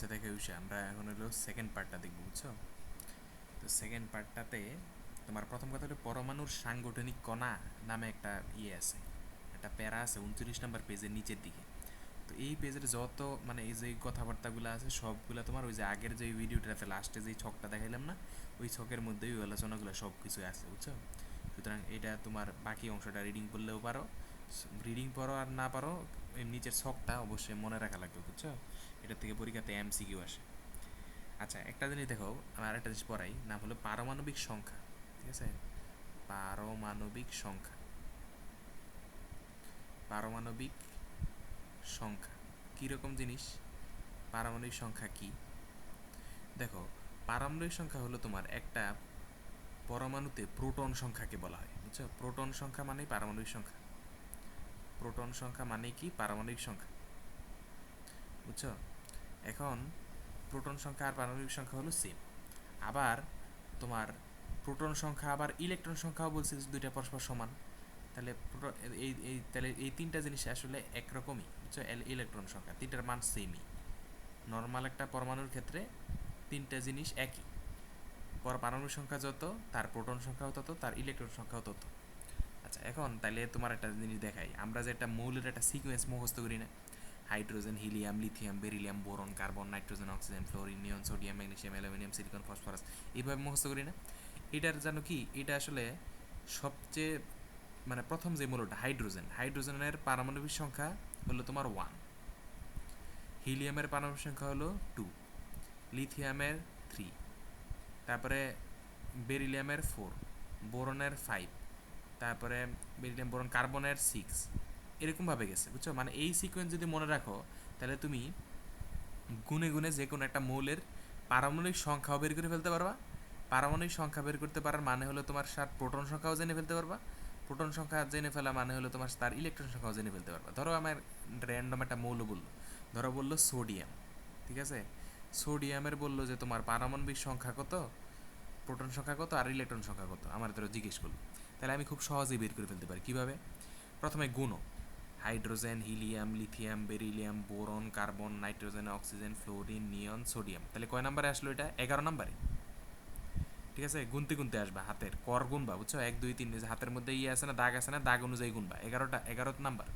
আচ্ছা দেখে উষা, আমরা এখন হলো সেকেন্ড পার্টটা দেখবো, বুঝছো? তো সেকেন্ড পার্টটাতে তোমার প্রথম কথা হলো পরমাণুর সাংগঠনিক কণা নামে একটা আছে, একটা প্যারা আছে 29 নম্বর পেজের নিচের দিকে। তো এই পেজের যত মানে এই যে কথাবার্তাগুলো আছে সবগুলো তোমার ওই যে আগের যে ভিডিওটাতে লাস্টে যে ছকটা দেখাইলাম না, ওই ছকের মধ্যেই ওই আলোচনাগুলো সব কিছু আছে, বুঝছো? সুতরাং এটা তোমার বাকি অংশটা রিডিং করলেও পারো, রিডিং পড়ো আর না পারো, এর নিচের ছকটা অবশ্যই মনে রাখা লাগবে, বুঝছো? এটা থেকে পরীক্ষাতে এমসিকিউ আসে। আচ্ছা একটা জিনিস দেখো, আমার একটা জিনিস পড়াই, নাম হলো পারমাণবিক সংখ্যা। ঠিক আছে, পারমাণবিক সংখ্যা। পারমাণবিক সংখ্যা কীরকম জিনিস? পারমাণবিক সংখ্যা কি? দেখো, পারমাণবিক সংখ্যা হলো তোমার একটা পরমাণুতে প্রোটন সংখ্যাকে বলা হয়, বুঝছো? প্রোটন সংখ্যা মানেই পারমাণবিক সংখ্যা। প্রোটন সংখ্যা মানে কি? পারমাণবিক সংখ্যা, বুঝছো? এখন প্রোটন সংখ্যা আর পারমাণবিক সংখ্যা হলো সেম। আবার তোমার প্রোটন সংখ্যা আবার ইলেকট্রন সংখ্যাও বলছে যে দুইটা পরস্পর সমান। তাহলে এই তিনটা জিনিস আসলে একরকমই, বুঝছো? ইলেকট্রন সংখ্যা তিনটার মান সেমই। নর্মাল একটা পরমাণুর ক্ষেত্রে তিনটা জিনিস একই। পারমাণবিক সংখ্যা যত, তার প্রোটন সংখ্যাও তত, তার ইলেকট্রন সংখ্যাও তত। আচ্ছা এখন তাহলে তোমার একটা জিনিস দেখাই, আমরা যে একটা মৌলের একটা সিকোয়েন্স মুখস্থ করি না, hydrogen, helium, lithium, beryllium, boron, carbon, nitrogen, oxygen, fluorine, neon, sodium, magnesium, aluminium, silicon, phosphorus, এইভাবে মুখস্থ করি না? এটার জানো কি, এটা আসলে সবচেয়ে মানে প্রথম যে মৌলটা হাইড্রোজেন, হাইড্রোজেনের পারমাণবিক সংখ্যা হলো তোমার 1, হিলিয়ামের পারমাণবিক সংখ্যা হলো 2, লিথিয়ামের 3, তারপরে বেরিলিয়ামের 4, বোরনের 5, তারপরে বেরিলিয়াম, বোরন, কার্বনের 6, এরকমভাবে গেছে, বুঝছো? মানে এই সিকোয়েন্স যদি মনে রাখো, তাহলে তুমি গুনে গুনে যে কোনো একটা মৌলের পারমাণবিক সংখ্যাও বের করে ফেলতে পারবা। পারমাণবিক সংখ্যা বের করতে পারার মানে হলো তোমার সাত প্রোটন সংখ্যাও জেনে ফেলতে পারবা। প্রোটন সংখ্যা জেনে ফেলা মানে হলো তোমার তার ইলেকট্রন সংখ্যাও জেনে ফেলতে পারবা। ধরো আমার র্যান্ডম একটা মৌল বললো, ধরো বললো সোডিয়াম। ঠিক আছে, সোডিয়ামের বললো যে তোমার পারমাণবিক সংখ্যা কত, প্রোটন সংখ্যা কত আর ইলেকট্রন সংখ্যা কত, আমার ধরো জিজ্ঞেস করলো। তাহলে আমি খুব সহজেই বের করে ফেলতে পারি। কীভাবে? প্রথমে গুণ, hydrogen, helium, lithium, beryllium, boron, carbon, nitrogen, oxygen, fluorine, neon, sodium. তাহলে কয় নম্বরে আসলো এটা? 11 নম্বরে। ঠিক আছে, গুনতে গুনতে আসবা, হাতের কর গুনবা, বুঝছো? 1 2 3, হাতের মধ্যে ইয়ে আছে না, দাগ আছে না, দাগ অনুযায়ী গুনবা। 11 নাম্বার।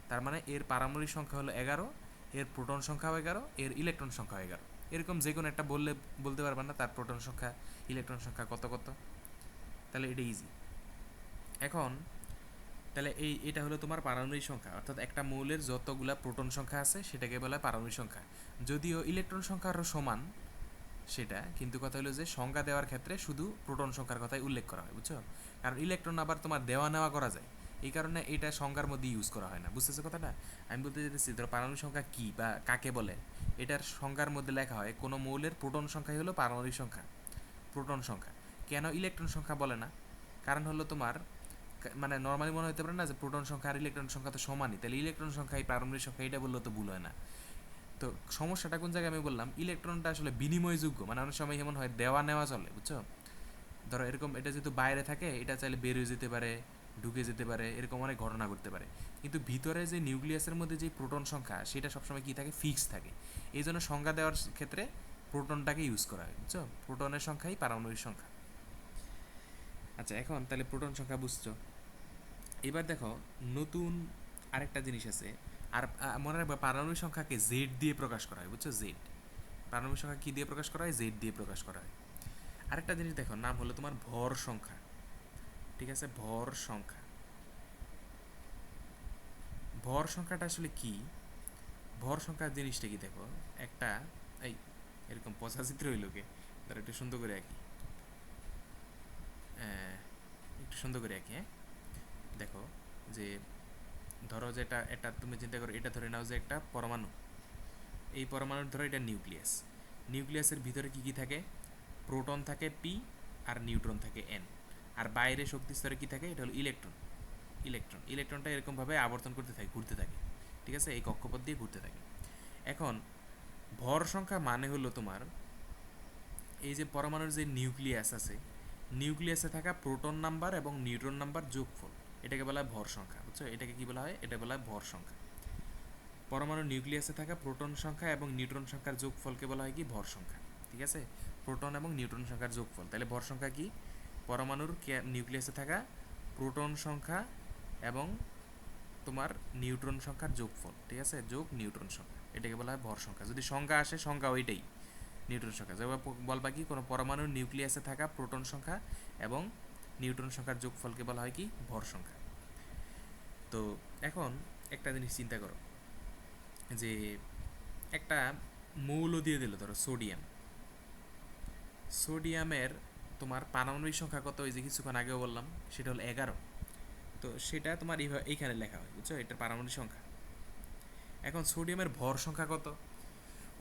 তার মানে এর পারমাণবিক সংখ্যা হলো 11, এর প্রোটন সংখ্যাও 11, এর ইলেকট্রন সংখ্যাও 11। এরকম যে কোনো একটা বললে বলতে পারবা না তার প্রোটন সংখ্যা, ইলেকট্রন সংখ্যা কত কত। তাহলে এটা ইজি। এখন তাহলে এটা হলো তোমার পারমাণবিক সংখ্যা, অর্থাৎ একটা মৌলের যতগুলা প্রোটন সংখ্যা আছে সেটাকে বলা হয় পারমাণবিক সংখ্যা। যদিও ইলেকট্রন সংখ্যা আরও সমান সেটা, কিন্তু কথা হলো যে সংখ্যা দেওয়ার ক্ষেত্রে শুধু প্রোটন সংখ্যার কথাই উল্লেখ করা হয়, বুঝছো? কারণ ইলেকট্রন আবার তোমার দেওয়া নেওয়া করা যায়, এই কারণে এটা সংখ্যার মধ্যে ইউজ করা হয় না। বুঝতেছো কথাটা? আমি বলতে চাইতেছি ধরো পারমাণবিক সংখ্যা কী বা কাকে বলে, এটার সংখ্যার মধ্যে লেখা হয় কোনো মৌলের প্রোটন সংখ্যাই হলো পারমাণবিক সংখ্যা, প্রোটন সংখ্যা। কেন ইলেকট্রন সংখ্যা বলে না? কারণ হলো তোমার মানে নর্মালি মনে হতে পারে না যে প্রোটন সংখ্যা আর ইলেকট্রন সংখ্যা তো সমানই, তাহলে ইলেকট্রন সংখ্যা এই পারমাণবিক সংখ্যা, এটা বললে তো ভুল হয় না। তো সমস্যাটা কোন জায়গায় আমি বললাম, ইলেকট্রনটা আসলে বিনিময়যোগ্য, মানে অনেক সময় এমন হয় দেওয়া নেওয়া চলে, বুঝছো? ধরো এরকম এটা যেহেতু বাইরে থাকে, এটা চাইলে বের হয়ে যেতে পারে, ঢুকে যেতে পারে, এরকম অনেক ঘটনা ঘটতে পারে। কিন্তু ভিতরে যে নিউক্লিয়াসের মধ্যে যে প্রোটন সংখ্যা সেটা সবসময় কী থাকে, ফিক্স থাকে। এই জন্য সংখ্যা দেওয়ার ক্ষেত্রে প্রোটনটাকে ইউজ করা হয়, বুঝছো? প্রোটনের সংখ্যাই পারমাণবিক সংখ্যা। আচ্ছা এখন তাহলে প্রোটন সংখ্যা বুঝছো। এবার দেখো নতুন আরেকটা জিনিস আছে। আর মনে রাখবে পারমাণবিক সংখ্যাকে জেড দিয়ে প্রকাশ করা হয়, বুঝছো? জেড। পারমাণবিক সংখ্যা কী দিয়ে প্রকাশ করা হয়? জেড দিয়ে প্রকাশ করা হয়। আরেকটা জিনিস দেখো, নাম হলো তোমার ভর সংখ্যা। ঠিক আছে, ভর সংখ্যা। ভর সংখ্যাটা আসলে কি? ভর সংখ্যার জিনিসটা কি দেখো, একটা এই এরকম পচা চিত্র হইল কে, ধরো একটু সুন্দর করে আঁকি, একটু সুন্দর করে আঁকি, হ্যাঁ? দেখো যে ধরো যে এটা এটা তুমি চিন্তা করো, এটা ধরে নাও যে একটা পরমাণু। এই পরমাণুর ধরো এটা নিউক্লিয়াস। নিউক্লিয়াসের ভিতরে কি কি থাকে? প্রোটন থাকে পি, আর নিউট্রন থাকে এন। আর বাইরে শক্তি স্তরে কি থাকে? এটা হলো ইলেকট্রন। ইলেকট্রনটা এরকমভাবে আবর্তন করতে থাকে, ঘুরতে থাকে। ঠিক আছে, এই কক্ষপথ দিয়ে ঘুরতে থাকে। এখন ভর সংখ্যা মানে হলো তোমার এই যে পরমাণুর যে নিউক্লিয়াস আছে, নিউক্লিয়াসে থাকা প্রোটন নাম্বার এবং নিউট্রন নাম্বার যোগফল, এটাকে বলা হয় ভর সংখ্যা, বুঝছো? এটাকে কি বলা হয়? এটা বলা হয় ভর সংখ্যা। পরমাণুর নিউক্লিয়াসে থাকা প্রোটন সংখ্যা এবং নিউট্রন সংখ্যার যোগফলকে বলা হয় কি ভর সংখ্যা। ঠিক আছে, প্রোটন এবং নিউট্রন সংখ্যার যোগফল। তাহলে ভর সংখ্যা কি? পরমাণুর নিউক্লিয়াসে থাকা প্রোটন সংখ্যা এবং তোমার নিউট্রন সংখ্যার যোগফল। ঠিক আছে, যোগ নিউট্রন সংখ্যা, এটাকে বলা হয় ভর সংখ্যা। যদি সংখ্যা আসে, সংখ্যা ওইটাই নিউট্রন সংখ্যা। যেমন বলবা কি, কোনো পরমাণুর নিউক্লিয়াসে থাকা প্রোটন সংখ্যা এবং নিউট্রন সংখ্যার যোগফলকে বলা হয় কি ভর সংখ্যা। তো এখন একটা জিনিস চিন্তা করো, যে একটা মৌল দিয়ে দিল, ধরো সোডিয়াম। সোডিয়ামের তোমার পারমাণবিক সংখ্যা কত? ওই যে কিছুক্ষণ আগেও বললাম, সেটা হলো 11। তো সেটা তোমার এইখানে লেখা হয়, বুঝছো, এটার পারমাণবিক সংখ্যা। এখন সোডিয়ামের ভর সংখ্যা কত?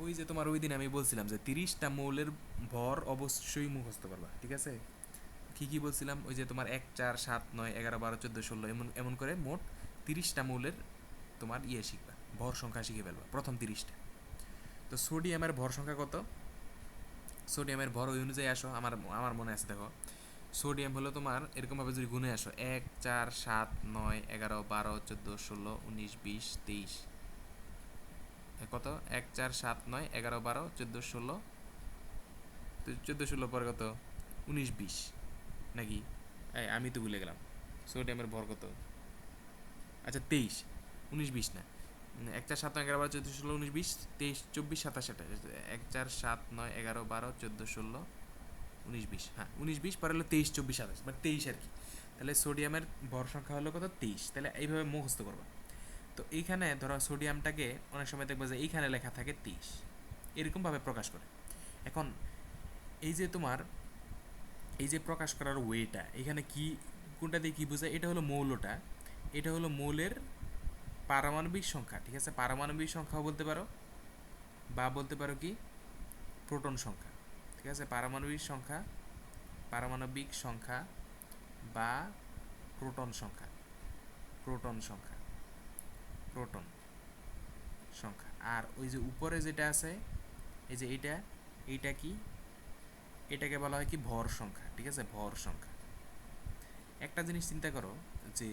ওই যে তোমার ওই দিন আমি বলছিলাম যে 30টা মৌলের ভর অবশ্যই মুখস্থ করবা। ঠিক আছে, কী কী বলছিলাম? ওই যে তোমার 1, 4, 7, 9, 11, 12, 14, 16 এমন এমন করে মোট 30টা মৌলের তোমার শিখবা, ভর সংখ্যা শিখে ফেলবা প্রথম 30টা। তো সোডিয়ামের ভর সংখ্যা কত? সোডিয়ামের ভর ওই অনুযায়ী আসো, আমার আমার মনে আছে, দেখো সোডিয়াম হলো তোমার এরকমভাবে যদি গুণে আসো, 1, 4, 7, 9, 11, 12, 14, 16, 19, 20, 23, কত? 1, 4, 7, 9, 11, 12, 14, 16, 14, 16 পরে কত? 19, 20 নাকি? আমি তো ভুলে গেলাম সোডিয়ামের ভর কত। আচ্ছা 23, 19, 20 না, 1, 4, 7, 9, 11, 12, 14, 16, 19, 20, 23, 24, 27, 28, 1, 4, 7, 9, 11, 12, 14, 16, 19, 20, হ্যাঁ 19, 20 পরে হলো 23, 24, 27, মানে 23 আর কি। তাহলে সোডিয়ামের ভর সংখ্যা হলো কত? 23। তাহলে এইভাবে মুখস্থ করবা। তো এইখানে ধরো সোডিয়ামটাকে অনেক সময় দেখবো যে এইখানে লেখা থাকে 23, এরকমভাবে প্রকাশ করে। এখন এই যে তোমার এই যে প্রকাশ করার ওয়েটা, এখানে কি কোনটা দিয়ে কী বোঝায়? এটা হলো মৌলটা, এটা হলো মৌলের পারমাণবিক সংখ্যা। ঠিক আছে, পারমাণবিক সংখ্যাও বলতে পারো, বা বলতে পারো কি প্রোটন সংখ্যা। ঠিক আছে, পারমাণবিক সংখ্যা, পারমাণবিক সংখ্যা বা প্রোটন সংখ্যা, প্রোটন সংখ্যা, প্রোটন সংখ্যা। আর ওই যে উপরে যেটা আছে, এই যে এইটা, এইটা কি? এটাকে বলা হয় কি ভর সংখ্যা। ঠিক আছে, ভর সংখ্যা। একটা জিনিস চিন্তা করো, যে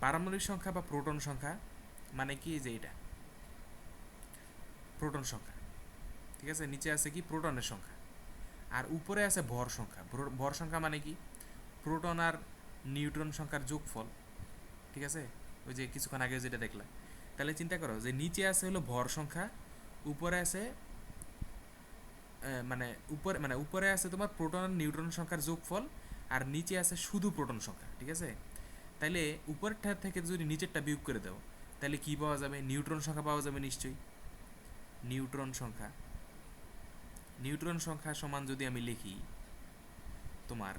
পারমাণবিক সংখ্যা বা প্রোটন সংখ্যা মানে কি? যে এটা প্রোটন সংখ্যা। ঠিক আছে, নিচে আছে কি প্রোটনের সংখ্যা, আর উপরে আছে ভর সংখ্যা। ভর সংখ্যা মানে কি? প্রোটন আর নিউট্রন সংখ্যার যোগফল। ঠিক আছে, ওই যে কিছুক্ষণ আগে যেটা দেখলাম। তাহলে চিন্তা করো যে নিচে আছে হলো ভর সংখ্যা, উপরে আছে উপরে আছে তোমার প্রোটন আর নিউট্রন সংখ্যার যোগফল, আর নিচে আছে শুধু প্রোটন সংখ্যা। ঠিক আছে, তাইলে উপরেরটা থেকে যদি নিচেরটা বিয়োগ করে দাও, তাহলে কি পাওয়া যাবে? নিউট্রন সংখ্যা পাওয়া যাবে নিশ্চয়ই। নিউট্রন সংখ্যা, নিউট্রন সংখ্যা সমান যদি আমি লিখি তোমার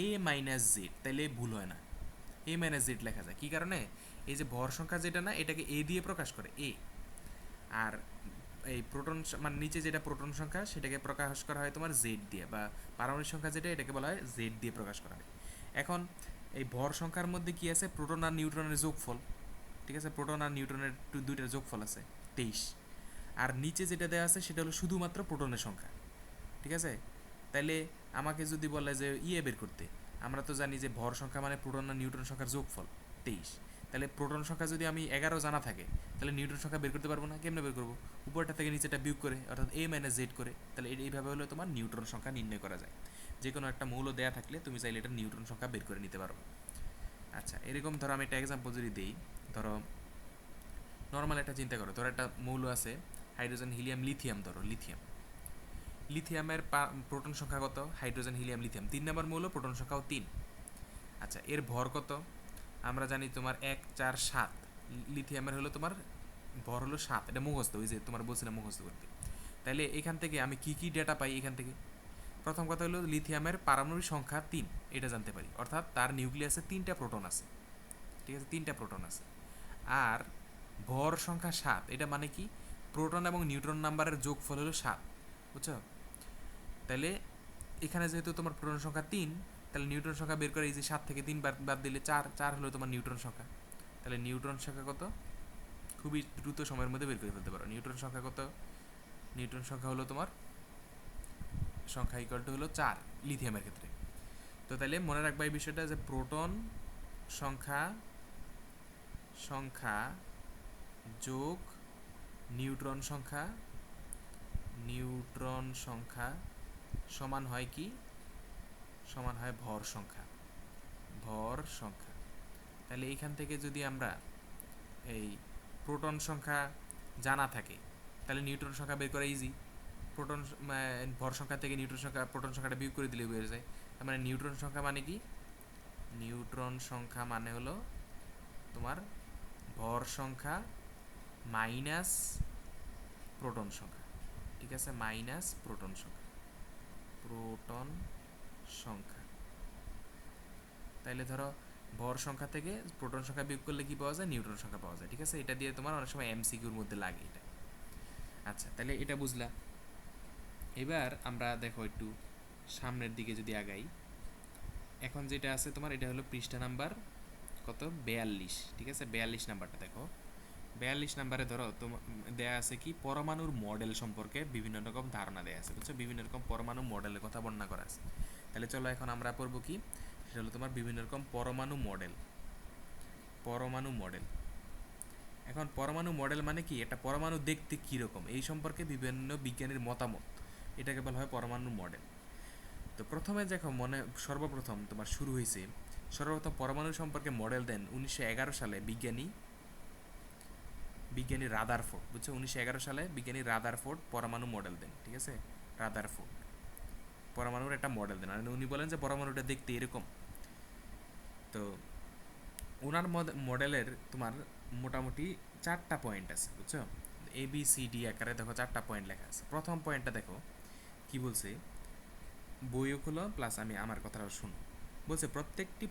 a মাইনাস জেড, তাহলে ভুল হয় না, a মাইনাস জেড লেখা যায়। কী কারণে? এই যে ভর সংখ্যা যেটা না, এটাকে a দিয়ে প্রকাশ করে, a। আর এই প্রোটন মানে নিচে যেটা প্রোটন সংখ্যা, সেটাকে প্রকাশ করা হয় তোমার জেড দিয়ে, বা পারমাণবিক সংখ্যা যেটা, এটাকে বলা হয় জেড দিয়ে প্রকাশ করা হয়। এখন এই ভর সংখ্যার মধ্যে কি আছে? প্রোটন আর নিউট্রনের যোগফল। ঠিক আছে, প্রোটন আর নিউট্রনের দুইটার যোগফল আছে 23। আর নিচে যেটা দেওয়া আছে সেটা হলো শুধুমাত্র প্রোটনের সংখ্যা। ঠিক আছে, তাইলে আমাকে যদি বলে যে বের করতে, আমরা তো জানি যে ভর সংখ্যা মানে প্রোটন আর নিউট্রন সংখ্যার যোগফল 23। তাহলে প্রোটন সংখ্যা যদি আমি 11 জানা থাকে, তাহলে নিউট্রন সংখ্যা বের করতে পারবো না। কেমনে বের করবো? উপরটা থেকে নিচেটা বিয়োগ করে, অর্থাৎ a মাইনাস জেড করে। তাহলে এইভাবে হলো তোমার নিউট্রন সংখ্যা নির্ণয় করা যায়। যে কোনো একটা মৌল দেয়া থাকলে তুমি চাইলে এটা নিউট্রন সংখ্যা বের করে নিতে পারবে। আচ্ছা, এরকম ধরো আমি একটা এক্সাম্পল যদি দিই, ধরো নর্মাল একটা চিন্তা করো, ধরো একটা মৌল আছে হাইড্রোজেন, হিলিয়াম, লিথিয়াম। ধরো লিথিয়াম, লিথিয়ামের প্রোটন সংখ্যা কত? হাইড্রোজেন, হিলিয়াম, লিথিয়াম 3 নম্বর মৌল, প্রোটন সংখ্যাও 3। আচ্ছা, এর ভর কত? আমরা জানি তোমার 1, 4, 7। লিথিয়ামের হলো তোমার ভর হলো 7, এটা মুখস্থ, ওই যে তোমার বলছিলাম মুখস্থ করতে। তাহলে এখান থেকে আমি কি কি ডেটা পাই? এখান থেকে প্রথম কথা হলো লিথিয়ামের পারমাণবিক সংখ্যা 3, এটা জানতে পারি, অর্থাৎ তার নিউক্লিয়াসে 3টা প্রোটন আছে। ঠিক আছে, 3টা প্রোটন আছে। আর ভর সংখ্যা 7, এটা মানে কি? প্রোটন এবং নিউট্রন নাম্বারের যোগফল হলো 7। বুঝছো? তাহলে এখানে যেহেতু তোমার প্রোটন সংখ্যা 3, তাহলে নিউট্রন সংখ্যা বের করে, এই যে 7 থেকে 3 বাদ দিলে 4, 4 হলো তোমার নিউট্রন সংখ্যা। তাহলে নিউট্রন সংখ্যা কত? খুবই দ্রুত সময়ের মধ্যে বের করে ফেলতে পারো। নিউট্রন সংখ্যা কত? নিউট্রন সংখ্যা হলো তোমার সংখ্যা ইকুয়াল টু হলো 4 লিথিয়ামের ক্ষেত্রে। তো তাহলে মনে রাখবা এই বিষয়টা, যে প্রোটন সংখ্যা সংখ্যা যোগ নিউট্রন সংখ্যা সমান হয় কি, সমান হয় ভর সংখ্যা। তাহলে এইখান থেকে যদি আমরা এই প্রোটন সংখ্যা জানা থাকে তাহলে নিউট্রন সংখ্যা বের করা ইজি। প্রোটন ভর সংখ্যা থেকে প্রোটন সংখ্যাটা বিয়োগ করে দিলে বের যায়। তার মানে নিউট্রন সংখ্যা মানে কি, নিউট্রন সংখ্যা মানে হলো তোমার ভর সংখ্যা মাইনাস প্রোটন সংখ্যা। ঠিক আছে, মাইনাস প্রোটন সংখ্যা। তাইলে ধরো ভর সংখ্যা থেকে প্রোটন সংখ্যা বিয়োগ করলে কি পাওয়া যায়, নিউট্রন সংখ্যা পাওয়া যায়। ঠিক আছে, এটা দিয়ে তোমার অনেক সময় এমসিকিউর মধ্যে লাগে এটা। আচ্ছা, তাহলে এটা বুঝলা। এবার আমরা দেখো একটু সামনের দিকে যদি আগাই, এখন যেটা আছে তোমার এটা হলো পৃষ্ঠা নাম্বার কত, 42। ঠিক আছে, 42 নাম্বারটা দেখো। 42 নাম্বারে ধরো দেয়া আছে কি, পরমাণুর মডেল সম্পর্কে বিভিন্ন রকম ধারণা দেয়া আছে, বুঝছো, বিভিন্ন রকম পরমাণু মডেলের কথা বর্ণনা করা আছে। তাহলে চলো এখন আমরা পড়বো কি, সেটা হলো তোমার বিভিন্ন রকম পরমাণু মডেল। এখন পরমাণু মডেল মানে কি, একটা পরমাণু দেখতে কীরকম এই সম্পর্কে বিভিন্ন বিজ্ঞানীর মতামত, এটাকে বলা হয় পরমাণু মডেল। তো প্রথমে দেখো সর্বপ্রথম তোমার শুরু হয়েছে, সর্বপ্রথম পরমাণু সম্পর্কে মডেল দেন 1911 সালে বিজ্ঞানী রাদারফোর্ড, বুঝছো, 1911 সালে বিজ্ঞানী রাদারফোর্ড পরমাণু মডেল দেন। ঠিক আছে, রাদারফোর্ড পরমাণুর একটা মডেল দেন, আর উনি বলেন যে পরমাণুটা দেখতে এরকম। তো ওনার মডেলের তোমার মোটামুটি 4টা পয়েন্ট আছে, বুঝছো, ABCD আকারে দেখো 4টা পয়েন্ট লেখা আছে। প্রথম পয়েন্টটা দেখো কি বলছে, বইও খোলো প্লাস আমি আমার কথাটাও শুনো। বলছে প্রত্যেকটি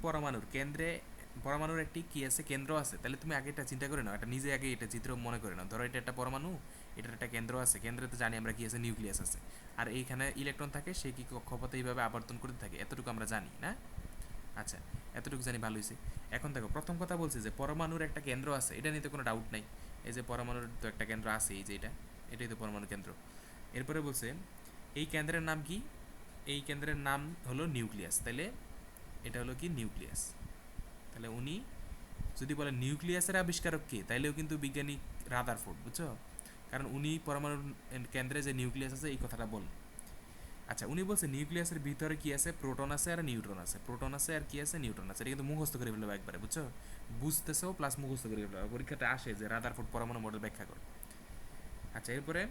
পরমাণুর একটি কি আছে, কেন্দ্র আছে। তাহলে তুমি আগে এটা চিন্তা করে নাও, এটা নিজে আগে এটা চিত্র মনে করে নাও। ধরো এটা একটা পরমাণু, এটার একটা কেন্দ্র আছে, কেন্দ্রে তো জানি আমরা কি আছে, নিউক্লিয়াস আছে, আর এইখানে ইলেকট্রন থাকে, সে কি কক্ষপথে এইভাবে আবর্তন করতে থাকে, এতটুকু আমরা জানি না। আচ্ছা, এতটুকু জানি, ভালো হয়েছে। এখন দেখো প্রথম কথা বলছে যে পরমাণুর একটা কেন্দ্র আছে, এটা নিয়ে তো কোনো ডাউট নাই। এই যে পরমাণুর তো একটা কেন্দ্র আছে, এই যে এটাই তো পরমাণু কেন্দ্র। এরপরে বলছে এই কেন্দ্রের নাম কি, এই কেন্দ্রের নাম হলো নিউক্লিয়াস। তাহলে এটা হলো কি, নিউক্লিয়াস। তাহলে উনি যদি বলেন নিউক্লিয়াসের আবিষ্কারক কে, তাইলেও কিন্তু বিজ্ঞানী রাদারফোর্ড, বুঝছো, কারণ উনি পরমাণুর কেন্দ্রে যে নিউক্লিয়াস আছে এই কথাটা বলেন। আচ্ছা, উনি বলছে নিউক্লিয়াসের ভিতরে কি আছে, প্রোটন আছে আর নিউট্রন আছে, প্রোটন আছে আর কি আছে, নিউট্রন আছে। এটা কিন্তু মুখস্থ করে ফেলবো একবারে, বুঝছো, বুঝতেছো প্লাস মুখস্থ করে ফেলবো, পরীক্ষাতে আসে যে রাদারফোর্ড পরমাণু মডেল ব্যাখ্যা করে। আচ্ছা, এরপরে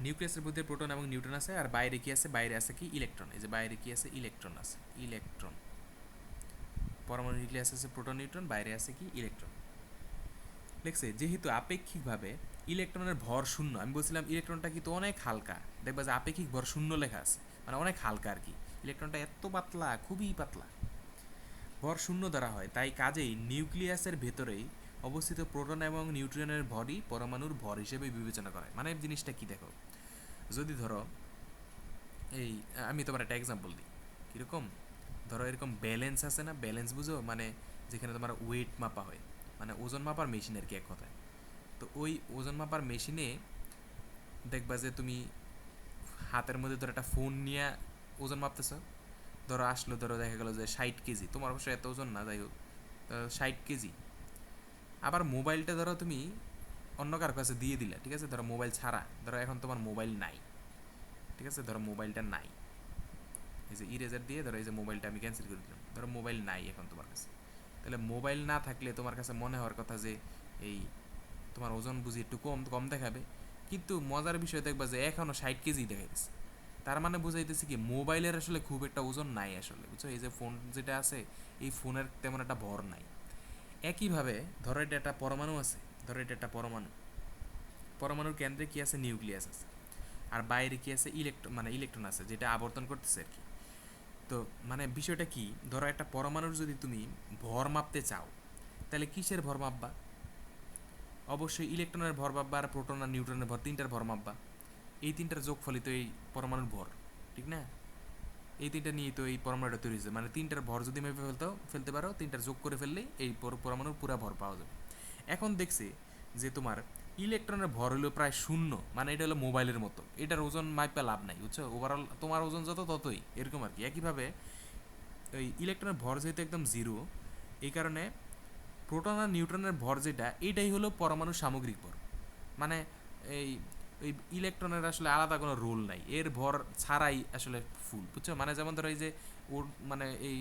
নিউক্লিয়াসের মধ্যে প্রোটন এবং নিউট্রন আছে, আর বাইরে কি আছে, বাইরে আছে কি, ইলেকট্রন। এই যে বাইরে কি আছে, ইলেকট্রন আছে, ইলেকট্রন। পরমাণু নিউক্লিয়াস আছে প্রোটন নিউট্রন, বাইরে আছে কি, ইলেকট্রন। দেখছে যেহেতু আপেক্ষিকভাবে ইলেকট্রনের ভর শূন্য, আমি বলছিলাম ইলেকট্রনটা কিন্তু অনেক হালকা, দেখবা যে আপেক্ষিক ভর শূন্য লেখা আছে, মানে অনেক হালকা আর কি। ইলেকট্রনটা এত পাতলা, খুবই পাতলা, ভর শূন্য ধরা হয়। তাই কাজেই নিউক্লিয়াসের ভেতরেই অবস্থিত প্রোটন এবং নিউট্রনের ভরই পরমাণুর ভর হিসেবে বিবেচনা করা হয়। মানে জিনিসটা কি দেখো, যদি ধরো এই আমি তোমার একটা এক্সাম্পল দিই, কীরকম, ধরো এরকম ব্যালেন্স আছে না, ব্যালেন্স বুঝো, মানে যেখানে তোমার ওয়েট মাপা হয়, মানে ওজন মাপার মেশিন আর কি এক কথায়। তো ওই ওজন মাপার মেশিনে দেখবা যে তুমি হাতের মধ্যে ধরো একটা ফোন নিয়ে ওজন মাপতেছ, ধরো আসলো, ধরো দেখা গেলো যে 60 কেজি, তোমার অবশ্যই এত ওজন না, যাই হোক 60 কেজি। আবার মোবাইলটা ধরো তুমি অন্য কারো কাছে দিয়ে দিলা, ঠিক আছে, ধরো মোবাইল ছাড়া, ধরো এখন তোমার মোবাইল নাই, ঠিক আছে, ধরো মোবাইলটা নাই, এই যে ইরেজার দিয়ে ধরো এই যে মোবাইলটা আমি ক্যান্সেল করে দিলাম, ধরো মোবাইল নাই এখন তোমার কাছে। তাহলে মোবাইল না থাকলে তোমার কাছে মনে হওয়ার কথা যে এই তোমার ওজন বুঝি একটু কম কম দেখাবে, কিন্তু মজার বিষয় দেখবা যে এখনও 60 কেজি দেখাইতেছে। তার মানে বুঝাইতেছে কি, মোবাইলের আসলে খুব একটা ওজন নাই আসলে, বুঝছো, এই যে ফোন যেটা আছে এই ফোনের তেমন একটা ভর নাই। একইভাবে ধরো এটা একটা পরমাণু আছে, ধরো এটা একটা পরমাণু, পরমাণুর কেন্দ্রে কি আছে, নিউক্লিয়াস আছে, আর বাইরে কি আছে, ইলেকট্রন আছে, যেটা আবর্তন করতেছে আর কি। তো মানে বিষয়টা কি, ধরো একটা পরমাণুর যদি তুমি ভর মাপতে চাও, তাহলে কিসের ভর মাপবা, অবশ্যই ইলেকট্রনের ভর মাপবা, আর প্রোটন আর নিউট্রনের ভর, তিনটার ভর মাপবা। এই তিনটার যোগফলই তো এই পরমাণুর ভর, ঠিক না, এই তিনটা নিয়েই তো এই পরমাণুটা তৈরি হয়েছে। মানে তিনটার ভর যদি মেপে ফেলতে পারো, তিনটার যোগ করে ফেললেই এই পরমাণুর পুরা ভর পাওয়া যাবে। এখন দেখছি যে তোমার ইলেকট্রনের ভর হলো প্রায় শূন্য, মানে এটা হলো মোবাইলের মতো, এটার ওজন মাইপা লাভ নাই, বুঝছো, ওভারঅল তোমার ওজন যত ততই, এরকম আর কি। একইভাবে ওই ইলেকট্রনের ভর যেহেতু একদম জিরো, এই কারণে প্রোটন আর নিউট্রনের ভর যেটা, এইটাই হলো পরমাণুর সামগ্রিক ভর। মানে এই ওই ইলেকট্রনের আসলে আলাদা কোনো রোল নাই, এর ভর ছাড়াই আসলে ফুল, বুঝছো? মানে যেমন ধরো এই যে ওর মানে এই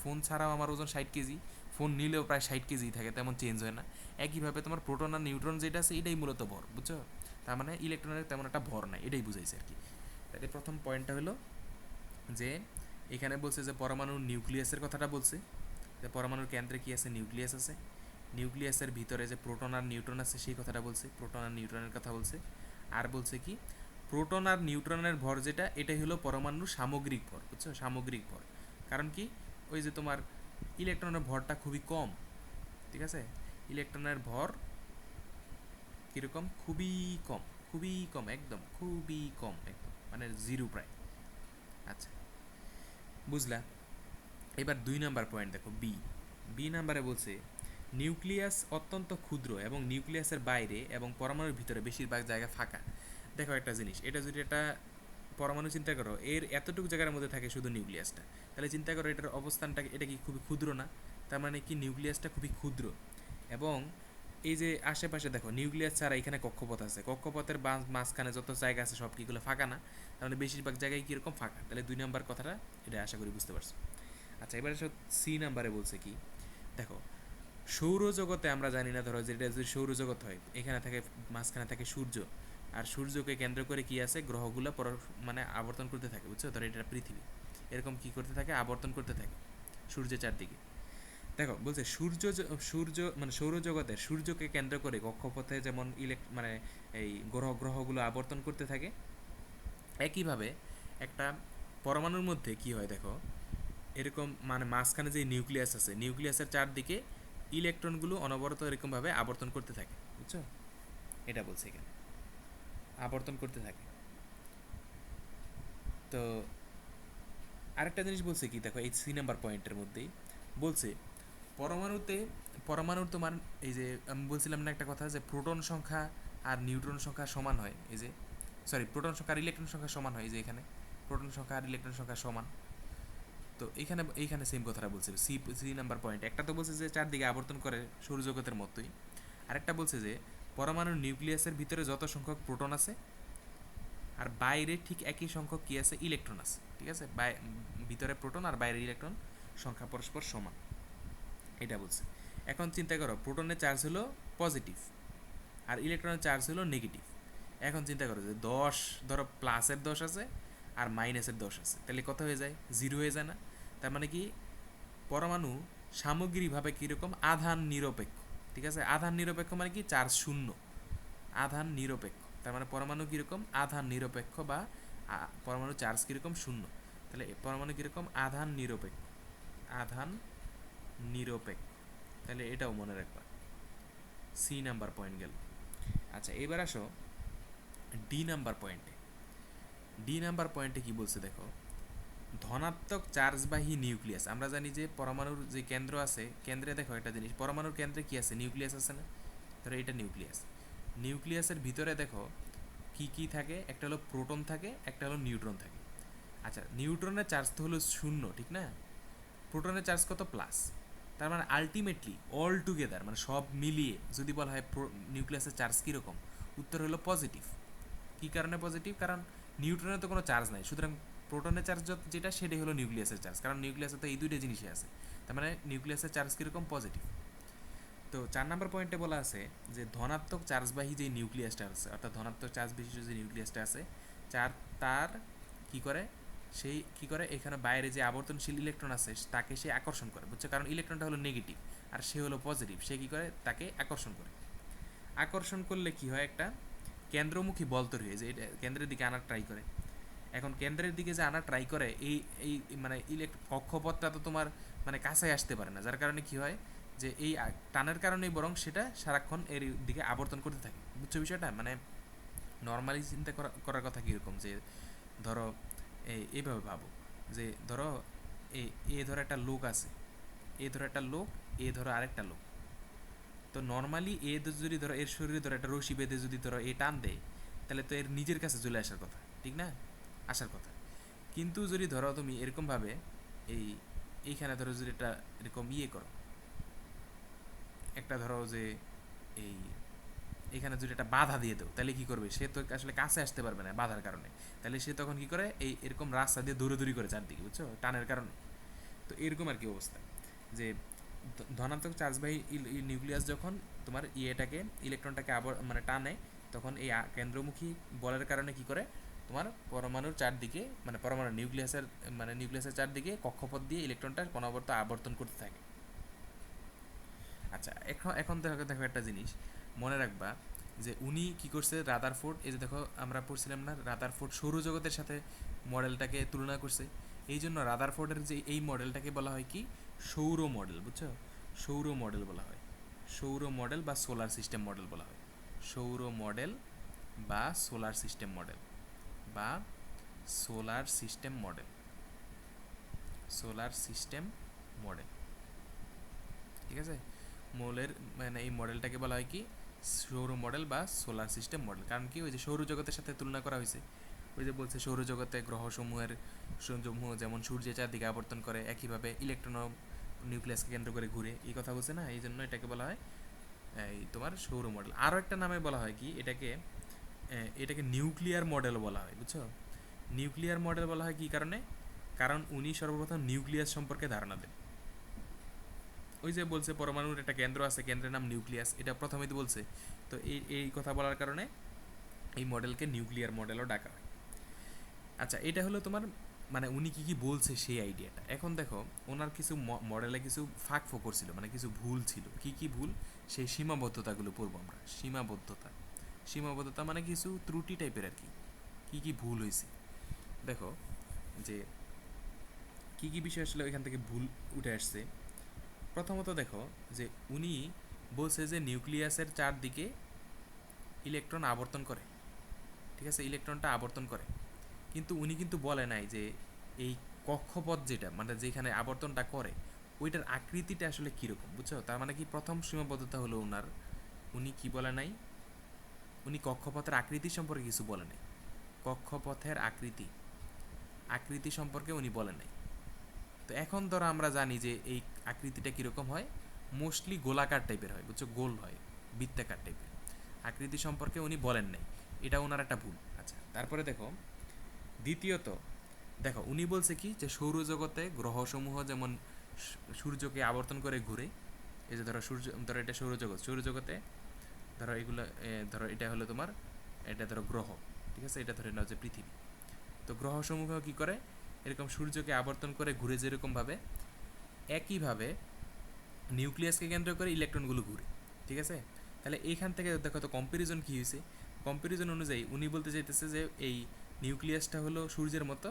ফোন ছাড়াও আমার ওজন 60 কেজি, ফোন নিলেও প্রায় 60 কেজি থাকে, তেমন চেঞ্জ হয় না। একইভাবে তোমার প্রোটন আর নিউট্রন যেটা আছে এটাই মূলত ভর, বুঝছো? তার মানে ইলেকট্রনের তেমন একটা ভর নাই, এটাই বুঝাইছে আর কি। তাহলে প্রথম পয়েন্টটা হলো যে এখানে বলছে যে পরমাণুর নিউক্লিয়াসের কথাটা বলছে, যে পরমাণুর কেন্দ্রে কি আছে, নিউক্লিয়াস আছে। নিউক্লিয়াসের ভিতরে যে প্রোটন আর নিউট্রন আছে সেই কথাটা বলছে, প্রোটন আর নিউট্রনের কথা বলছে। আর বলছে কি, প্রোটন আর নিউট্রনের ভর যেটা, এটাই হলো পরমাণুর সামগ্রিক ভর, বুঝছো? সামগ্রিক ভর। কারণ কি, ওই যে তোমার ইলেকট্রনের ভরটা খুবই কম, ঠিক আছে? ইলেকট্রনের ভর কীরকম, খুবই কম, খুবই কম, একদম খুবই কম, একদম মানে জিরো প্রায়। আচ্ছা, বুঝলা? এবার 2 নাম্বার পয়েন্ট দেখো, বি। বি নাম্বারে বলছে নিউক্লিয়াস অত্যন্ত ক্ষুদ্র এবং নিউক্লিয়াসের বাইরে এবং পরমাণুর ভিতরে বেশিরভাগ জায়গা ফাঁকা। দেখো একটা জিনিস, এটা যদি একটা পরমাণু চিন্তা করো, এর এতটুকু জায়গার মধ্যে থাকে শুধু নিউক্লিয়াসটা, তাহলে চিন্তা করো এটার অবস্থানটা, এটা কি খুবই ক্ষুদ্র না? তার মানে কি নিউক্লিয়াসটা খুবই ক্ষুদ্র। এবং এই যে আশেপাশে দেখো নিউক্লিয়াস ছাড়া এখানে কক্ষপথ আছে, কক্ষপথের মাঝখানে যত জায়গা আছে সব কিগুলো ফাঁকা না? তার মানে বেশিরভাগ জায়গায় কীরকম ফাঁকা। তাহলে 2 নাম্বার কথাটা এটা আশা করি বুঝতে পারছো। আচ্ছা, এবারে সি নাম্বারে বলছে কি, দেখো সৌরজগতে আমরা জানি না, ধরো যে এটা যদি সৌরজগৎ হয়, এখানে থাকে মাঝখানে থাকে সূর্য, আর সূর্যকে কেন্দ্র করে কি আছে, গ্রহগুলো মানে আবর্তন করতে থাকে, বুঝছো? ধরো এটা পৃথিবী, এরকম কি করতে থাকে, আবর্তন করতে থাকে সূর্যের চারদিকে। দেখো বলছে সূর্য মানে সৌরজগতের সূর্যকে কেন্দ্র করে কক্ষপথে যেমন মানে এই গ্রহগুলো আবর্তন করতে থাকে, একইভাবে একটা পরমাণুর মধ্যে কি হয় দেখো, এরকম মানে মাঝখানে যে নিউক্লিয়াস আছে, নিউক্লিয়াসের চারদিকে ইলেকট্রনগুলো অনবরত এরকমভাবে আবর্তন করতে থাকে, বুঝছো? এটা বলছে এখানে, আবর্তন করতে থাকে। তো আরেকটা জিনিস বলছে কি, দেখো এই 3 নাম্বার পয়েন্টের মধ্যেই বলছে পরমাণুতে, পরমাণুর তোমার এই যে আমি বলছিলাম না একটা কথা, যে প্রোটন সংখ্যা আর নিউট্রন সংখ্যা সমান হয়, এই যে সরি প্রোটন সংখ্যা আর ইলেকট্রন সংখ্যা সমান হয়, এই যে এখানে প্রোটন সংখ্যা আর ইলেকট্রন সংখ্যা সমান। তো এইখানে সেম কথাটা বলছে, সি 3 নাম্বার পয়েন্ট। একটা তো বলছে যে চারদিকে আবর্তন করে সৌরজগতের মতোই, আরেকটা বলছে যে পরমাণুর নিউক্লিয়াসের ভিতরে যত সংখ্যক প্রোটন আছে আর বাইরে ঠিক একই সংখ্যক কি আছে, ইলেকট্রন আছে, ঠিক আছে? ভিতরে প্রোটন আর বাইরে ইলেকট্রন সংখ্যা পরস্পর সমান, এটা বলছে। এখন চিন্তা করো, প্রোটনের চার্জ হলো পজিটিভ আর ইলেকট্রনের চার্জ হলো নেগেটিভ। এখন চিন্তা করো যে 10, ধরো প্লাসের 10 আছে আর মাইনাসের 10 আছে, তাহলে কত হয়ে যায়, 0 হয়ে যায় না? তার মানে কি, পরমাণু সামগ্রিকভাবে কীরকম, আধান নিরপেক্ষ, ঠিক আছে? আধান নিরপেক্ষ মানে কি, চার্জ শূন্য, আধান নিরপেক্ষ। তার মানে পরমাণু কীরকম, আধান নিরপেক্ষ, বা পরমাণু চার্জ কীরকম, শূন্য। তাহলে পরমাণু কীরকম, আধান নিরপেক্ষ, আধান নিরপেক্ষ। তাহলে এটাও মনে রাখবা, 3 নাম্বার পয়েন্ট গেল। আচ্ছা, এবার আসো ডি পয়েন্টে। ডি নাম্বার পয়েন্টে কি বলছে দেখো, ধনাত্মক চার্জবাহী নিউক্লিয়াস। আমরা জানি যে পরমাণুর যে কেন্দ্র আছে, কেন্দ্রে দেখো একটা জিনিস, পরমাণুর কেন্দ্রে কি আছে, নিউক্লিয়াস আছে না? ধরো এটা নিউক্লিয়াস, নিউক্লিয়াসের ভিতরে দেখো কি কি থাকে, একটা হলো প্রোটন থাকে, একটা হলো নিউট্রন থাকে। আচ্ছা, নিউট্রনের চার্জ তো হলো শূন্য, ঠিক না? প্রোটনের চার্জ কত, প্লাস। তার মানে আলটিমেটলি অল টুগেদার মানে সব মিলিয়ে যদি বলা হয় নিউক্লিয়াসের চার্জ কীরকম, উত্তর হলো পজিটিভ। কী কারণে পজিটিভ, কারণ নিউট্রনের তো কোনো চার্জ নাই, সুতরাং প্রোটনের চার্জ যেটা সেটাই হলো নিউক্লিয়াসের চার্জ, কারণ নিউক্লিয়াসে তো এই দুইটা জিনিসই আছে। তার মানে নিউক্লিয়াসের চার্জ কীরকম, পজিটিভ। তো 4 নাম্বার পয়েন্টে বলা আছে যে ধনাত্মক চার্জবাহী যে নিউক্লিয়াসটা আছে, অর্থাৎ ধনাত্মক চার্জ বিশিষ্ট যে নিউক্লিয়াসটা আছে, তার কি করে, সেই কি করে, এখানে বাইরে যে আবর্তনশীল ইলেকট্রন আছে তাকে সে আকর্ষণ করে, বুঝছো? কারণ ইলেকট্রনটা হলো নেগেটিভ আর সে হলো পজিটিভ, সে কি করে, তাকে আকর্ষণ করে। আকর্ষণ করলে কি হয়, একটা কেন্দ্রমুখী বল তৈরি হয়, যে এটা কেন্দ্রের দিকে আনার ট্রাই করে। এখন কেন্দ্রের দিকে যে আনার ট্রাই করে, এই এই মানে কক্ষপথটা তো তোমার মানে কাছে আসতে পারে না, যার কারণে কি হয়, যে এই টানের কারণেই বরং সেটা সারাক্ষণ এর দিকে আবর্তন করতে থাকে, বুঝছো বিষয়টা? মানে নর্মালি চিন্তা করার কথা কীরকম, যে ধরো এইভাবে ভাবো, যে ধরো ধরো একটা লোক আছে, ধরো একটা লোক, ধরো আরেকটা লোক। তো নর্মালি যদি ধরো এর শরীরে ধরো একটা রশি বেঁধে যদি ধরো টান দেয়, তাহলে তো এর নিজের কাছে চলে আসার কথা, ঠিক না? আসার কথা। কিন্তু যদি ধরো তুমি এরকমভাবে এইখানে ধরো যদি এটা এরকম করো, একটা ধরো যে এই এখানে যদি একটা বাধা দিয়ে দাও তাহলে কি করবে, সে তো আসলে কাছে আসতে পারবে না বাধার কারণে, তাহলে সে তখন কি করে এই এরকম রাস্তা দিয়ে দৌড়াদৌড়ি করে চারদিকে, বুঝছো, টানের কারণে। তো এরকম আর কি অবস্থা যে ধনাত্মক চার্জবাহী নিউক্লিয়াস যখন তোমার ইয়েটাকে ইলেকট্রনটাকে আবার মানে টানে, তখন এই কেন্দ্রমুখী বলের কারণে কি করে তোমার পরমাণুর চারদিকে মানে পরমাণু নিউক্লিয়াসের চারদিকে কক্ষপথ দিয়ে ইলেকট্রনটা অনবরত আবর্তন করতে থাকে। আচ্ছা, এখন এখন দেখো দেখো একটা জিনিস মনে রাখবা যে উনি কি করছে, রাদারফোর্ড, এই যে দেখো আমরা পড়ছিলাম না, রাদারফোর্ড সৌরজগতের সাথে মডেলটাকে তুলনা করছে। এই জন্য রাদারফোর্ডের যে এই মডেলটাকে বলা হয় কি সৌর মডেল, বুঝছো, সৌর মডেল বলা হয়, সৌর মডেল বা সোলার সিস্টেম মডেল বলা হয়, সৌর মডেল বা সোলার সিস্টেম মডেল বা solar system model, solar system model, ঠিক আছে। মৌলের মানে এই মডেলটাকে বলা হয় কি সৌর মডেল বা সোলার সিস্টেম মডেল। কারণ কি ওই যে সৌরজগতের সাথে তুলনা করা হয়েছে, ওই যে বলছে সৌরজগতে গ্রহসমূহের সমূহ যেমন সূর্যের চারদিকে আবর্তন করে, একইভাবে ইলেকট্রন নিউক্লিয়াসকে কেন্দ্র করে ঘুরে, এই কথা বলছে না, এই জন্য এটাকে বলা হয় এই তোমার সৌর মডেল। আরও একটা নামে বলা হয় কি এটাকে, এটাকে নিউক্লিয়ার মডেল বলা হয়, বুঝছো। নিউক্লিয়ার মডেল বলা হয় কি কারণে, কারণ উনি সর্বপ্রথম নিউক্লিয়াস সম্পর্কে ধারণা দেন। ওই যে বলছে পরমাণুর একটা কেন্দ্র আছে, কেন্দ্রের নাম নিউক্লিয়াস, এটা প্রথমেই তো বলছে। তো এই এই কথা বলার কারণে এই মডেলকে নিউক্লিয়ার মডেলও ডাকা হয়। আচ্ছা, এটা হলো তোমার মানে উনি কি কি বলছে সেই আইডিয়াটা। এখন দেখো ওনার কিছু মডেলে কিছু ফাঁক ফোকর ছিল, মানে কিছু ভুল ছিল। কি কি ভুল, সেই সীমাবদ্ধতাগুলো পড়বো আমরা। সীমাবদ্ধতা, সীমাবদ্ধতা মানে কিছু ত্রুটি টাইপের আর কি। কি কি ভুল হয়েছে দেখো, যে কি কি বিষয় আসলে এখান থেকে ভুল উঠে আসছে। প্রথমত দেখো যে উনি বলছে যে নিউক্লিয়াসের চারদিকে ইলেকট্রন আবর্তন করে, ঠিক আছে, ইলেকট্রনটা আবর্তন করে, কিন্তু উনি কিন্তু বলে নাই যে এই কক্ষপথ যেটা মানে যেখানে আবর্তনটা করে ওইটার আকৃতিটা আসলে কীরকম, বুঝছো। তার মানে কি প্রথম সীমাবদ্ধতা হলো ওনার, উনি কি বলে নাই, উনি কক্ষপথের আকৃতি সম্পর্কে কিছু বলে নাই। কক্ষপথের আকৃতি, আকৃতি সম্পর্কে উনি বলে নাই। তো এখন ধরো আমরা জানি যে এই আকৃতিটা কীরকম হয়, মোস্টলি গোলাকার টাইপের হয়, বুঝছো, গোল হয়, বৃত্তাকার টাইপের। আকৃতি সম্পর্কে উনি বলেন নাই, এটা ওনার একটা ভুল। আচ্ছা, তারপরে দেখো দ্বিতীয়ত, দেখো উনি বলছে কি যে সৌরজগতে গ্রহসমূহ যেমন সূর্যকে আবর্তন করে ঘুরে, এই যে ধরো সূর্য, ধরো এটা সৌরজগৎ, সৌরজগতে ধরো এগুলো ধরো এটা হলো তোমার, এটা ধরো গ্রহ, ঠিক আছে, এটা ধরে নাও যে পৃথিবী। তো গ্রহসমূহ কি করে এরকম সূর্যকে আবর্তন করে ঘুরে যেরকমভাবে, একইভাবে নিউক্লিয়াসকে কেন্দ্র করে ইলেকট্রনগুলো ঘুরে, ঠিক আছে। তাহলে এইখান থেকে দেখো তো কম্প্যারিজন কী হয়েছে, কম্প্যারিজন অনুযায়ী উনি বলতে চাইতেছে যে এই নিউক্লিয়াসটা হলো সূর্যের মতো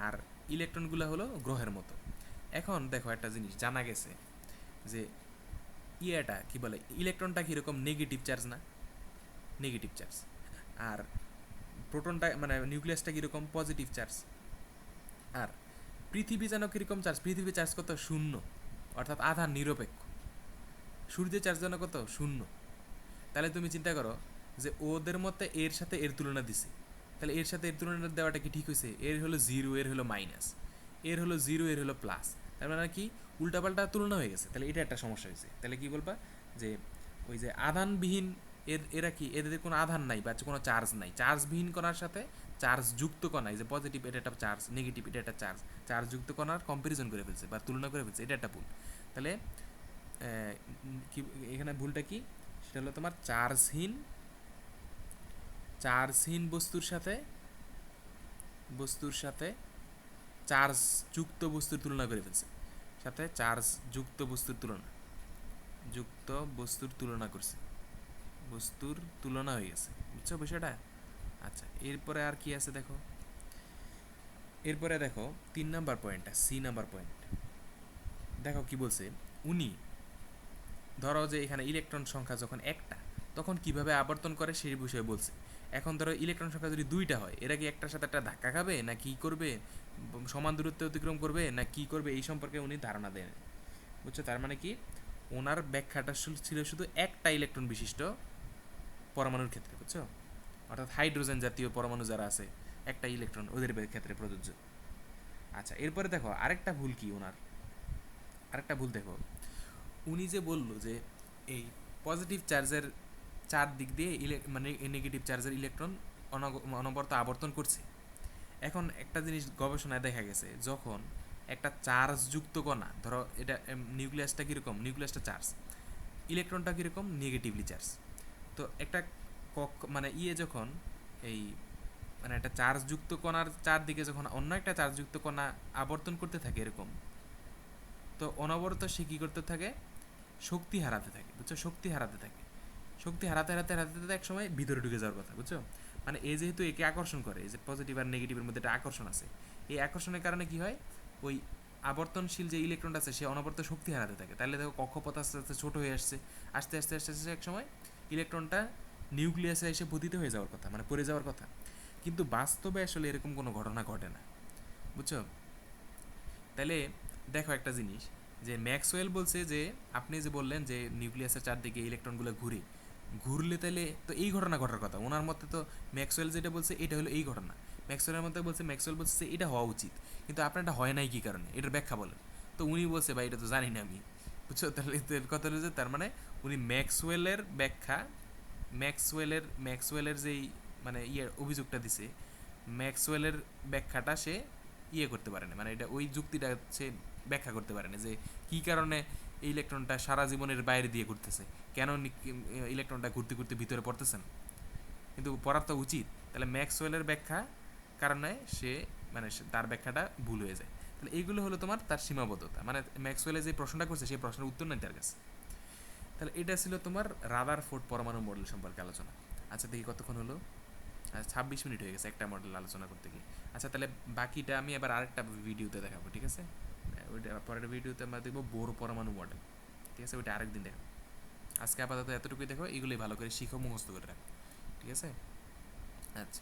আর ইলেকট্রনগুলো হলো গ্রহের মতো। এখন দেখো একটা জিনিস জানা গেছে যে ইয়েটা কি বলে, ইলেকট্রনটা কীরকম নেগেটিভ চার্জ না, নেগেটিভ চার্জ, আর প্রোটনটা মানে নিউক্লিয়াসটা কীরকম পজিটিভ চার্জ। আর পৃথিবী যেন কীরকম চার্জ, পৃথিবীর চার্জ কত, শূন্য, অর্থাৎ আধান নিরপেক্ষ। সূর্যের চার্জ যেন কত, শূন্য। তাহলে তুমি চিন্তা করো যে ওদের মধ্যে এর সাথে এর তুলনা দিছে, তাহলে এর সাথে এর তুলনা দেওয়াটা কি ঠিক হয়েছে, এর হলো জিরো, এর হলো মাইনাস, এর হলো জিরো, এর হলো প্লাস, তার মানে কি উল্টাপাল্টা তুলনা হয়ে গেছে। তাহলে এটা একটা সমস্যা হয়েছে। তাহলে কি বলবা যে ওই যে আধানবিহীন এরা কি, এদের কোনো আধান নাই বা কোনো চার্জ নাই, চার্জবিহীন কণার সাথে চার্জ যুক্ত কণা, এই যে পজিটিভ এটা একটা চার্জ, নেগেটিভ এটা একটা চার্জ, চার্জ যুক্ত কণার কম্পারিজন করে ফেলছে বা তুলনা করে ফেলছে, এটা একটা ভুল। তাহলে কি এখানে ভুলটা কি, সেটা হলো তোমার চার্জহীন, চার্জহীন বস্তুর সাথে চার্জ যুক্ত বস্তুর তুলনা করে ফেলছে, সাথে চার্জ যুক্ত বস্তুর তুলনা, যুক্ত বস্তুর তুলনা করছে, বস্তুর তুলনা হয়ে গেছে, বুঝছো বিষয়টা। আচ্ছা, এরপরে আর কি আছে দেখো, এরপরে দেখো 3 নাম্বার পয়েন্টটা, সি নাম্বার পয়েন্ট, দেখো কি বলছে উনি, ধরো যে এখানে ইলেকট্রন সংখ্যা যখন একটা তখন কিভাবে আবর্তন করে সেই বিষয়ে বলছে। এখন ধরো ইলেকট্রন সংখ্যা যদি দুইটা হয়, এরা কি একটার সাথে একটা ধাক্কা খাবে না কি করবে, সমান দূরত্বে অতিক্রম করবে না কি করবে, এই সম্পর্কে উনি ধারণা দেন, বুঝছো। তার মানে কি ওনার ব্যাখ্যাটা ছিল শুধু একটা ইলেকট্রন বিশিষ্ট পরমাণুর ক্ষেত্রে, বুঝছো, অর্থাৎ হাইড্রোজেন জাতীয় পরমাণু যারা আছে একটা ইলেকট্রন ওদের ক্ষেত্রে প্রযোজ্য। আচ্ছা, এরপরে দেখো আরেকটা ভুল কি ওনার, আরেকটা ভুল দেখো, উনি যে বলল যে এই পজিটিভ চার্জের চার দিক দিয়ে মানে নেগেটিভ চার্জের ইলেকট্রন অনবরত আবর্তন করছে। এখন একটা জিনিস গবেষণায় দেখা গেছে, যখন একটা চার্জযুক্ত কণা, ধরো এটা নিউক্লিয়াসটা কীরকম, নিউক্লিয়াসটা চার্জ, ইলেকট্রনটা কীরকম নেগেটিভলি চার্জ। তো একটা মানে যখন এই মানে একটা চার্জযুক্ত কণার চারদিকে যখন অন্য একটা চার্জযুক্ত কণা আবর্তন করতে থাকে এরকম, তো অনবরত সে কী করতে থাকে, শক্তি হারাতে থাকে, বুঝছো, শক্তি হারাতে থাকে, শক্তি হারাতে হারাতে হারাতে হারাতে এক সময় ভিতরে ঢুকে যাওয়ার কথা, বুঝছো। মানে এ যেহেতু একে আকর্ষণ করে, এই যে পজিটিভ আর নেগেটিভের মধ্যে একটা আকর্ষণ আছে, এই আকর্ষণের কারণে কি হয়, ওই আবর্তনশীল যে ইলেকট্রনটা আছে সে অনবরত শক্তি হারাতে থাকে। তাহলে দেখো কক্ষপথ আস্তে আস্তে ছোট হয়ে আসছে, আস্তে আস্তে আস্তে আস্তে এক সময় ইলেকট্রনটা নিউক্লিয়াসে এসে পতিত হয়ে যাওয়ার কথা, মানে পড়ে যাওয়ার কথা। কিন্তু বাস্তবে আসলে এরকম কোনো ঘটনা ঘটে না, বুঝছো। তাহলে দেখো একটা জিনিস, যে ম্যাক্সওয়েল বলছে যে আপনি যে বললেন যে নিউক্লিয়াসের চারদিকে ইলেকট্রনগুলো ঘুরলে তাহলে তো এই ঘটনা ঘটার কথা, ওনার মতে তো ম্যাক্সওয়েল যেটা বলছে এটা হলো এই ঘটনা। ম্যাক্সওয়েলের মতে বলছে, ম্যাক্সওয়েল বলছে যে এটা হওয়া উচিত, কিন্তু আপনার এটা হয় নাই কী কারণে, এটার ব্যাখ্যা বলেন। তো উনি বলছে ভাই এটা তো জানি না আমি, বুঝছো। তাহলে এর কথা হলো যে তার মানে উনি ম্যাক্সওয়েলের ব্যাখ্যা, ম্যাক্সওয়েলের যেই মানে অভিযোগটা দিছে, ম্যাক্সওয়েলের ব্যাখ্যাটা সে করতে পারে না, মানে এটা ওই যুক্তিটা সে ব্যাখ্যা করতে পারে না যে কী কারণে এই ইলেকট্রনটা সারা জীবনের বাইরে দিয়ে ঘুরতেছে, কেন ইলেকট্রনটা ঘুরতে ঘুরতে ভিতরে পড়তেছে না, কিন্তু পড়ার তো উচিত। তাহলে ম্যাক্সওয়েলের ব্যাখ্যা কারণে সে মানে তার ব্যাখ্যাটা ভুল হয়ে যায়। তাহলে এইগুলো হলো তোমার তার সীমাবদ্ধতা, মানে ম্যাক্সওয়েলে যে প্রশ্নটা করছে সেই প্রশ্নের উত্তর নেই তার কাছে। তাহলে এটা ছিল তোমার রাদারফোর্ড পরমাণু মডেল সম্পর্কে আলোচনা। আচ্ছা দেখি কতক্ষণ হলো, 26 মিনিট হয়ে গেছে একটা মডেল আলোচনা করতে গিয়ে। আচ্ছা তাহলে বাকিটা আমি এবার আরেকটা ভিডিওতে দেখাবো, ঠিক আছে। ওইটা পরের ভিডিওতে আমরা দেখবো বোর পরমাণু মডেল, ঠিক আছে, ওইটা আরেকদিন দেখো। আজকে আপাতত এতটুকুই দেখো, এগুলোই ভালো করে শিখো, মুখস্থ করে রাখো, ঠিক আছে। আচ্ছা।